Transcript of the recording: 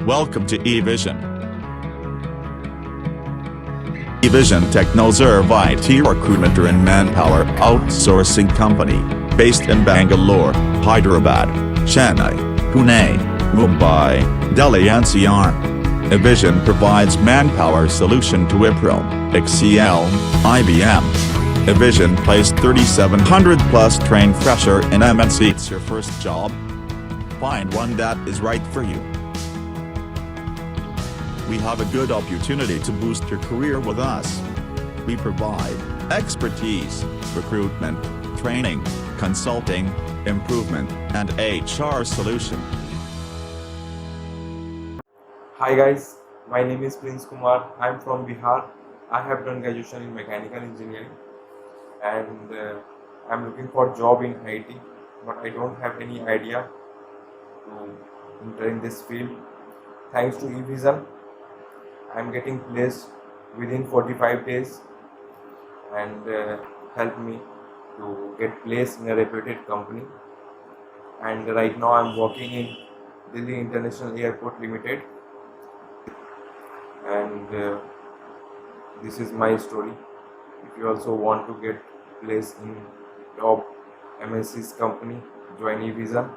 Welcome to Evision. Evision Technoserve IT recruitment and manpower outsourcing company, based in Bangalore, Hyderabad, Chennai, Pune, Mumbai, Delhi NCR. Evision provides manpower solution to Wipro, HCL, IBM. Evision placed 3,700 plus trained fresher in MNC. It's your first job? Find one that is right for you. We have a good opportunity to boost your career with us. We provide expertise, recruitment, training, consulting, improvement, and HR solution. Hi guys, my name is Prince Kumar. I am from Bihar. I have done graduation in mechanical engineering and I am looking for job in IT, but I don't have any idea to enter in this field. Thanks to Evision, I am getting placed within 45 days and help me to get placed in a reputed company. And right now I am working in Delhi International Airport Limited, and this is my story. If you also want to get placed in top MNC's company, join Evision.